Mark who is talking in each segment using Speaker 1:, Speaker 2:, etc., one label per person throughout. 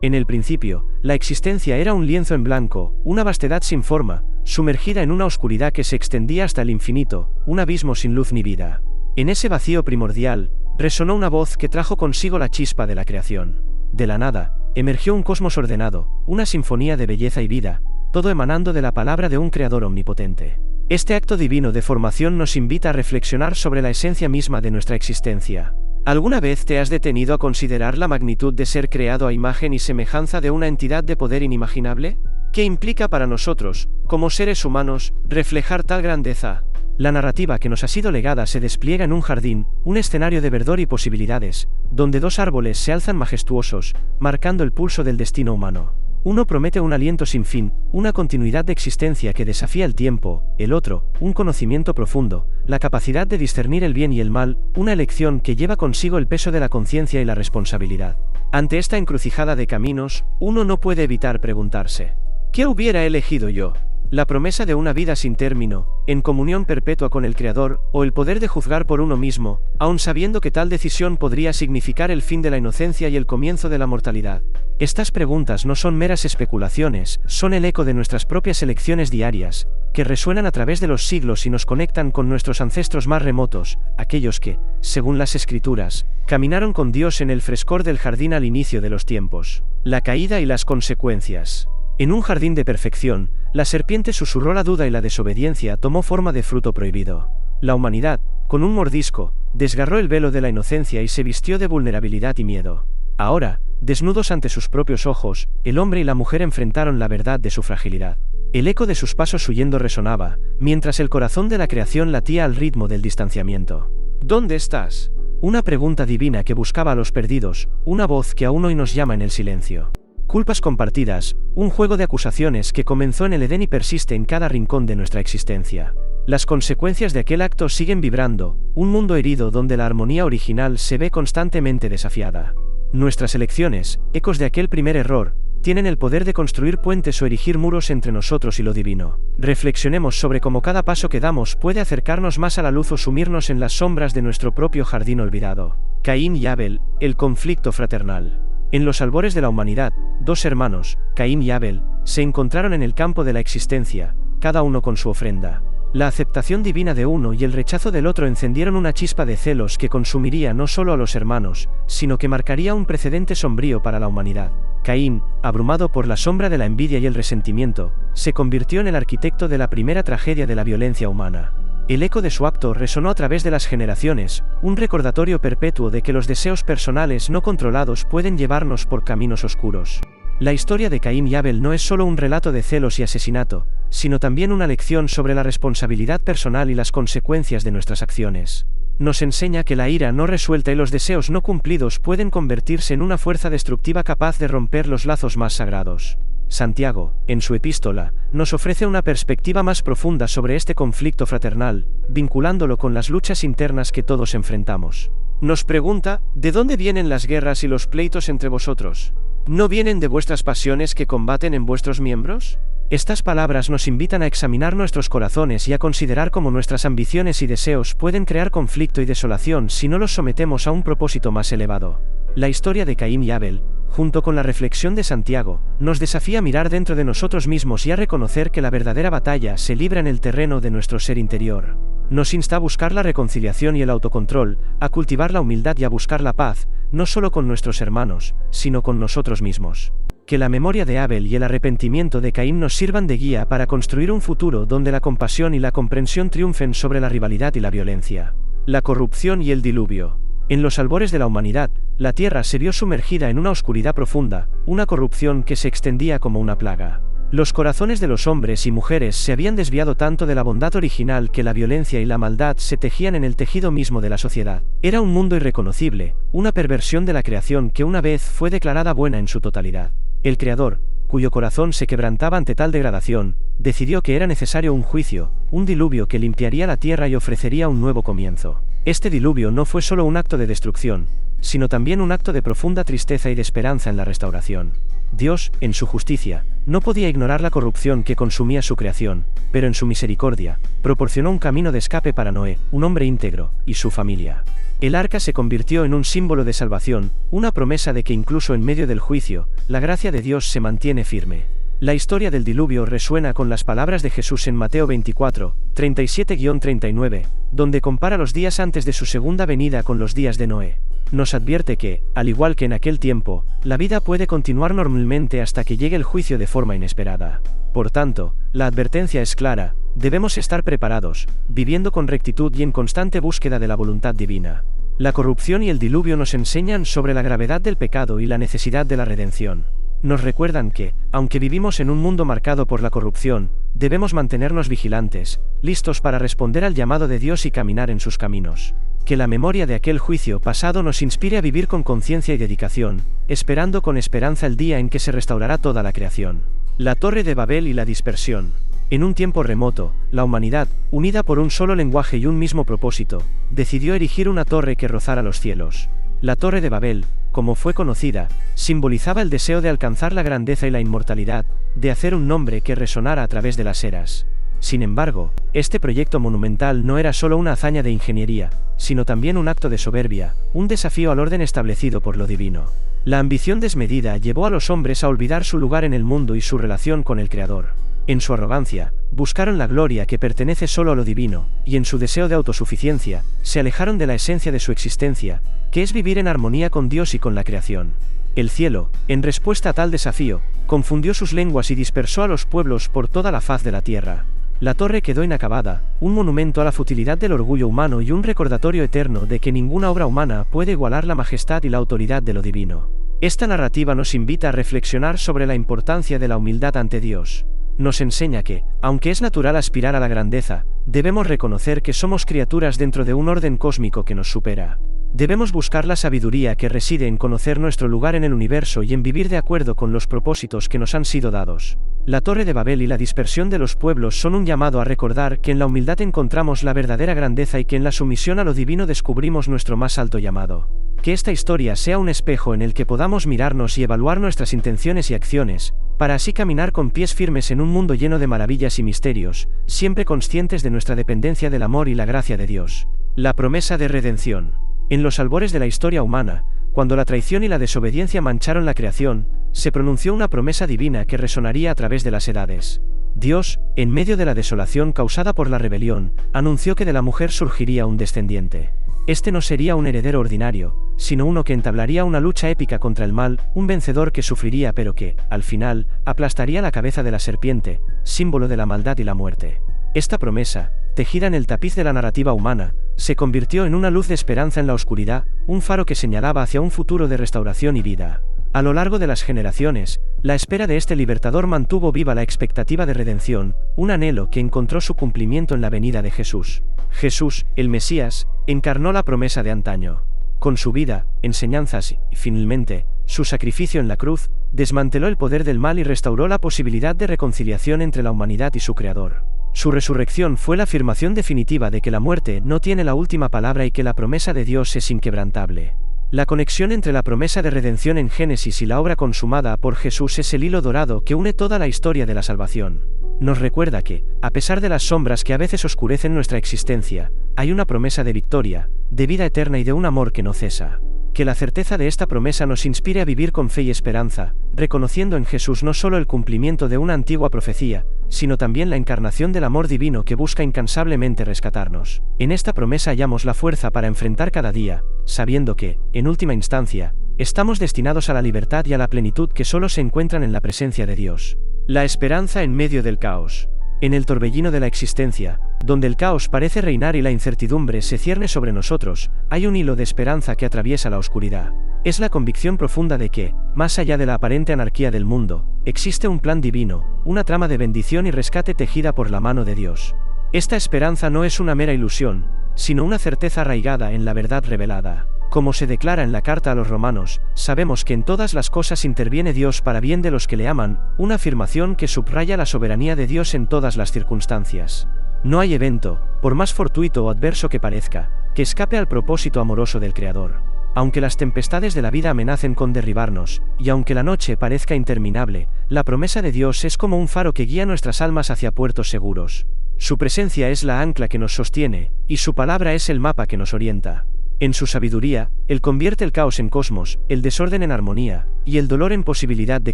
Speaker 1: En el principio, la existencia era un lienzo en blanco, una vastedad sin forma, sumergida en una oscuridad que se extendía hasta el infinito, un abismo sin luz ni vida. En ese vacío primordial, resonó una voz que trajo consigo la chispa de la creación. De la nada, emergió un cosmos ordenado, una sinfonía de belleza y vida, todo emanando de la palabra de un creador omnipotente. Este acto divino de formación nos invita a reflexionar sobre la esencia misma de nuestra existencia. ¿Alguna vez te has detenido a considerar la magnitud de ser creado a imagen y semejanza de una entidad de poder inimaginable? ¿Qué implica para nosotros, como seres humanos, reflejar tal grandeza? La narrativa que nos ha sido legada se despliega en un jardín, un escenario de verdor y posibilidades, donde dos árboles se alzan majestuosos, marcando el pulso del destino humano. Uno promete un aliento sin fin, una continuidad de existencia que desafía el tiempo, el otro, un conocimiento profundo, la capacidad de discernir el bien y el mal, una elección que lleva consigo el peso de la conciencia y la responsabilidad. Ante esta encrucijada de caminos, uno no puede evitar preguntarse: ¿qué hubiera elegido yo? ¿La promesa de una vida sin término, en comunión perpetua con el Creador, o el poder de juzgar por uno mismo, aun sabiendo que tal decisión podría significar el fin de la inocencia y el comienzo de la mortalidad? Estas preguntas no son meras especulaciones, son el eco de nuestras propias elecciones diarias, que resuenan a través de los siglos y nos conectan con nuestros ancestros más remotos, aquellos que, según las Escrituras, caminaron con Dios en el frescor del jardín al inicio de los tiempos. La caída y las consecuencias. En un jardín de perfección, la serpiente susurró la duda y la desobediencia tomó forma de fruto prohibido. La humanidad, con un mordisco, desgarró el velo de la inocencia y se vistió de vulnerabilidad y miedo. Ahora, desnudos ante sus propios ojos, el hombre y la mujer enfrentaron la verdad de su fragilidad. El eco de sus pasos huyendo resonaba, mientras el corazón de la creación latía al ritmo del distanciamiento. ¿Dónde estás? Una pregunta divina que buscaba a los perdidos, una voz que aún hoy nos llama en el silencio. Culpas compartidas, un juego de acusaciones que comenzó en el Edén y persiste en cada rincón de nuestra existencia. Las consecuencias de aquel acto siguen vibrando, un mundo herido donde la armonía original se ve constantemente desafiada. Nuestras elecciones, ecos de aquel primer error, tienen el poder de construir puentes o erigir muros entre nosotros y lo divino. Reflexionemos sobre cómo cada paso que damos puede acercarnos más a la luz o sumirnos en las sombras de nuestro propio jardín olvidado. Caín y Abel, el conflicto fraternal. En los albores de la humanidad, dos hermanos, Caín y Abel, se encontraron en el campo de la existencia, cada uno con su ofrenda. La aceptación divina de uno y el rechazo del otro encendieron una chispa de celos que consumiría no solo a los hermanos, sino que marcaría un precedente sombrío para la humanidad. Caín, abrumado por la sombra de la envidia y el resentimiento, se convirtió en el arquitecto de la primera tragedia de la violencia humana. El eco de su acto resonó a través de las generaciones, un recordatorio perpetuo de que los deseos personales no controlados pueden llevarnos por caminos oscuros. La historia de Caín y Abel no es solo un relato de celos y asesinato, sino también una lección sobre la responsabilidad personal y las consecuencias de nuestras acciones. Nos enseña que la ira no resuelta y los deseos no cumplidos pueden convertirse en una fuerza destructiva capaz de romper los lazos más sagrados. Santiago, en su epístola, nos ofrece una perspectiva más profunda sobre este conflicto fraternal, vinculándolo con las luchas internas que todos enfrentamos. Nos pregunta: ¿de dónde vienen las guerras y los pleitos entre vosotros? ¿No vienen de vuestras pasiones que combaten en vuestros miembros? Estas palabras nos invitan a examinar nuestros corazones y a considerar cómo nuestras ambiciones y deseos pueden crear conflicto y desolación si no los sometemos a un propósito más elevado. La historia de Caín y Abel, junto con la reflexión de Santiago, nos desafía a mirar dentro de nosotros mismos y a reconocer que la verdadera batalla se libra en el terreno de nuestro ser interior. Nos insta a buscar la reconciliación y el autocontrol, a cultivar la humildad y a buscar la paz, no solo con nuestros hermanos, sino con nosotros mismos. Que la memoria de Abel y el arrepentimiento de Caín nos sirvan de guía para construir un futuro donde la compasión y la comprensión triunfen sobre la rivalidad y la violencia. La corrupción y el diluvio. En los albores de la humanidad, la tierra se vio sumergida en una oscuridad profunda, una corrupción que se extendía como una plaga. Los corazones de los hombres y mujeres se habían desviado tanto de la bondad original que la violencia y la maldad se tejían en el tejido mismo de la sociedad. Era un mundo irreconocible, una perversión de la creación que una vez fue declarada buena en su totalidad. El Creador, cuyo corazón se quebrantaba ante tal degradación, decidió que era necesario un juicio, un diluvio que limpiaría la tierra y ofrecería un nuevo comienzo. Este diluvio no fue solo un acto de destrucción, sino también un acto de profunda tristeza y de esperanza en la restauración. Dios, en su justicia, no podía ignorar la corrupción que consumía su creación, pero en su misericordia, proporcionó un camino de escape para Noé, un hombre íntegro, y su familia. El arca se convirtió en un símbolo de salvación, una promesa de que incluso en medio del juicio, la gracia de Dios se mantiene firme. La historia del diluvio resuena con las palabras de Jesús en Mateo 24, 37-39, donde compara los días antes de su segunda venida con los días de Noé. Nos advierte que, al igual que en aquel tiempo, la vida puede continuar normalmente hasta que llegue el juicio de forma inesperada. Por tanto, la advertencia es clara: debemos estar preparados, viviendo con rectitud y en constante búsqueda de la voluntad divina. La corrupción y el diluvio nos enseñan sobre la gravedad del pecado y la necesidad de la redención. Nos recuerdan que, aunque vivimos en un mundo marcado por la corrupción, debemos mantenernos vigilantes, listos para responder al llamado de Dios y caminar en sus caminos. Que la memoria de aquel juicio pasado nos inspire a vivir con conciencia y dedicación, esperando con esperanza el día en que se restaurará toda la creación. La Torre de Babel y la dispersión. En un tiempo remoto, la humanidad, unida por un solo lenguaje y un mismo propósito, decidió erigir una torre que rozara los cielos. La Torre de Babel, como fue conocida, simbolizaba el deseo de alcanzar la grandeza y la inmortalidad, de hacer un nombre que resonara a través de las eras. Sin embargo, este proyecto monumental no era solo una hazaña de ingeniería, sino también un acto de soberbia, un desafío al orden establecido por lo divino. La ambición desmedida llevó a los hombres a olvidar su lugar en el mundo y su relación con el Creador. En su arrogancia, buscaron la gloria que pertenece solo a lo divino, y en su deseo de autosuficiencia, se alejaron de la esencia de su existencia, que es vivir en armonía con Dios y con la creación. El cielo, en respuesta a tal desafío, confundió sus lenguas y dispersó a los pueblos por toda la faz de la tierra. La torre quedó inacabada, un monumento a la futilidad del orgullo humano y un recordatorio eterno de que ninguna obra humana puede igualar la majestad y la autoridad de lo divino. Esta narrativa nos invita a reflexionar sobre la importancia de la humildad ante Dios. Nos enseña que, aunque es natural aspirar a la grandeza, debemos reconocer que somos criaturas dentro de un orden cósmico que nos supera. Debemos buscar la sabiduría que reside en conocer nuestro lugar en el universo y en vivir de acuerdo con los propósitos que nos han sido dados. La Torre de Babel y la dispersión de los pueblos son un llamado a recordar que en la humildad encontramos la verdadera grandeza y que en la sumisión a lo divino descubrimos nuestro más alto llamado. Que esta historia sea un espejo en el que podamos mirarnos y evaluar nuestras intenciones y acciones, para así caminar con pies firmes en un mundo lleno de maravillas y misterios, siempre conscientes de nuestra dependencia del amor y la gracia de Dios. La promesa de redención. En los albores de la historia humana, cuando la traición y la desobediencia mancharon la creación, se pronunció una promesa divina que resonaría a través de las edades. Dios, en medio de la desolación causada por la rebelión, anunció que de la mujer surgiría un descendiente. Este no sería un heredero ordinario, sino uno que entablaría una lucha épica contra el mal, un vencedor que sufriría pero que, al final, aplastaría la cabeza de la serpiente, símbolo de la maldad y la muerte. Esta promesa, tejida en el tapiz de la narrativa humana, se convirtió en una luz de esperanza en la oscuridad, un faro que señalaba hacia un futuro de restauración y vida. A lo largo de las generaciones, la espera de este libertador mantuvo viva la expectativa de redención, un anhelo que encontró su cumplimiento en la venida de Jesús. Jesús, el Mesías, encarnó la promesa de antaño. Con su vida, enseñanzas y, finalmente, su sacrificio en la cruz, desmanteló el poder del mal y restauró la posibilidad de reconciliación entre la humanidad y su Creador. Su resurrección fue la afirmación definitiva de que la muerte no tiene la última palabra y que la promesa de Dios es inquebrantable. La conexión entre la promesa de redención en Génesis y la obra consumada por Jesús es el hilo dorado que une toda la historia de la salvación. Nos recuerda que, a pesar de las sombras que a veces oscurecen nuestra existencia, hay una promesa de victoria, de vida eterna y de un amor que no cesa. Que la certeza de esta promesa nos inspire a vivir con fe y esperanza, reconociendo en Jesús no solo el cumplimiento de una antigua profecía, sino también la encarnación del amor divino que busca incansablemente rescatarnos. En esta promesa hallamos la fuerza para enfrentar cada día, sabiendo que, en última instancia, estamos destinados a la libertad y a la plenitud que solo se encuentran en la presencia de Dios. La esperanza en medio del caos. En el torbellino de la existencia, donde el caos parece reinar y la incertidumbre se cierne sobre nosotros, hay un hilo de esperanza que atraviesa la oscuridad. Es la convicción profunda de que, más allá de la aparente anarquía del mundo, existe un plan divino, una trama de bendición y rescate tejida por la mano de Dios. Esta esperanza no es una mera ilusión, sino una certeza arraigada en la verdad revelada. Como se declara en la carta a los romanos, sabemos que en todas las cosas interviene Dios para bien de los que le aman, una afirmación que subraya la soberanía de Dios en todas las circunstancias. No hay evento, por más fortuito o adverso que parezca, que escape al propósito amoroso del Creador. Aunque las tempestades de la vida amenacen con derribarnos, y aunque la noche parezca interminable, la promesa de Dios es como un faro que guía nuestras almas hacia puertos seguros. Su presencia es la ancla que nos sostiene, y su palabra es el mapa que nos orienta. En su sabiduría, Él convierte el caos en cosmos, el desorden en armonía, y el dolor en posibilidad de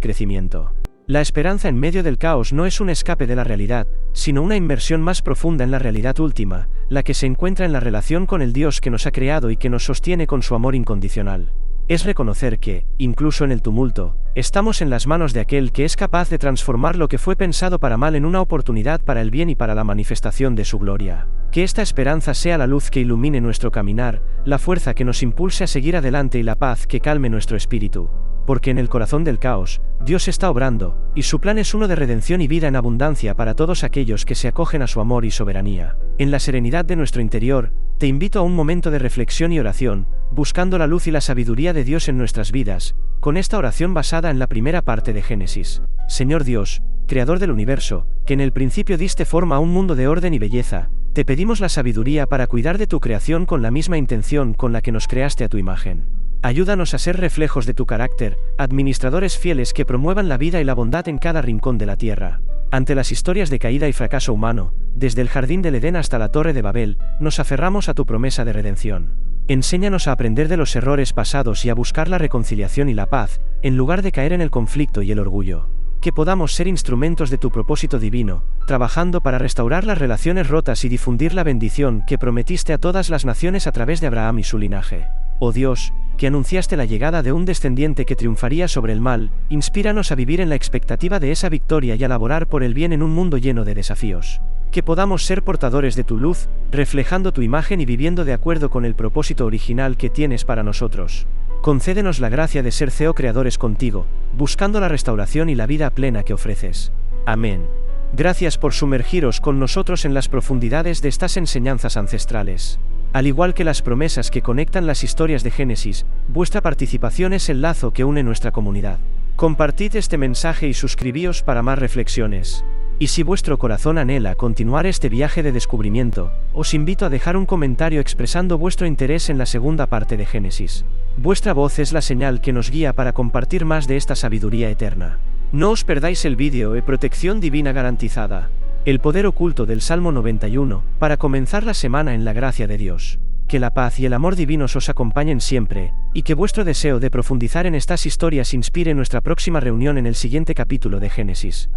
Speaker 1: crecimiento. La esperanza en medio del caos no es un escape de la realidad, sino una inmersión más profunda en la realidad última, la que se encuentra en la relación con el Dios que nos ha creado y que nos sostiene con su amor incondicional. Es reconocer que, incluso en el tumulto, estamos en las manos de aquel que es capaz de transformar lo que fue pensado para mal en una oportunidad para el bien y para la manifestación de su gloria. Que esta esperanza sea la luz que ilumine nuestro caminar, la fuerza que nos impulse a seguir adelante y la paz que calme nuestro espíritu. Porque en el corazón del caos, Dios está obrando, y su plan es uno de redención y vida en abundancia para todos aquellos que se acogen a su amor y soberanía. En la serenidad de nuestro interior, te invito a un momento de reflexión y oración, buscando la luz y la sabiduría de Dios en nuestras vidas, con esta oración basada en la primera parte de Génesis. Señor Dios, Creador del universo, que en el principio diste forma a un mundo de orden y belleza, te pedimos la sabiduría para cuidar de tu creación con la misma intención con la que nos creaste a tu imagen. Ayúdanos a ser reflejos de tu carácter, administradores fieles que promuevan la vida y la bondad en cada rincón de la tierra. Ante las historias de caída y fracaso humano, desde el jardín del Edén hasta la Torre de Babel, nos aferramos a tu promesa de redención. Enséñanos a aprender de los errores pasados y a buscar la reconciliación y la paz, en lugar de caer en el conflicto y el orgullo. Que podamos ser instrumentos de tu propósito divino, trabajando para restaurar las relaciones rotas y difundir la bendición que prometiste a todas las naciones a través de Abraham y su linaje. Oh Dios, que anunciaste la llegada de un descendiente que triunfaría sobre el mal, inspíranos a vivir en la expectativa de esa victoria y a laborar por el bien en un mundo lleno de desafíos. Que podamos ser portadores de tu luz, reflejando tu imagen y viviendo de acuerdo con el propósito original que tienes para nosotros. Concédenos la gracia de ser co-creadores contigo, buscando la restauración y la vida plena que ofreces. Amén. Gracias por sumergiros con nosotros en las profundidades de estas enseñanzas ancestrales. Al igual que las promesas que conectan las historias de Génesis, vuestra participación es el lazo que une nuestra comunidad. Compartid este mensaje y suscribíos para más reflexiones. Y si vuestro corazón anhela continuar este viaje de descubrimiento, os invito a dejar un comentario expresando vuestro interés en la segunda parte de Génesis. Vuestra voz es la señal que nos guía para compartir más de esta sabiduría eterna. No os perdáis el vídeo de protección divina garantizada. El poder oculto del Salmo 91, para comenzar la semana en la gracia de Dios. Que la paz y el amor divinos os acompañen siempre, y que vuestro deseo de profundizar en estas historias inspire nuestra próxima reunión en el siguiente capítulo de Génesis.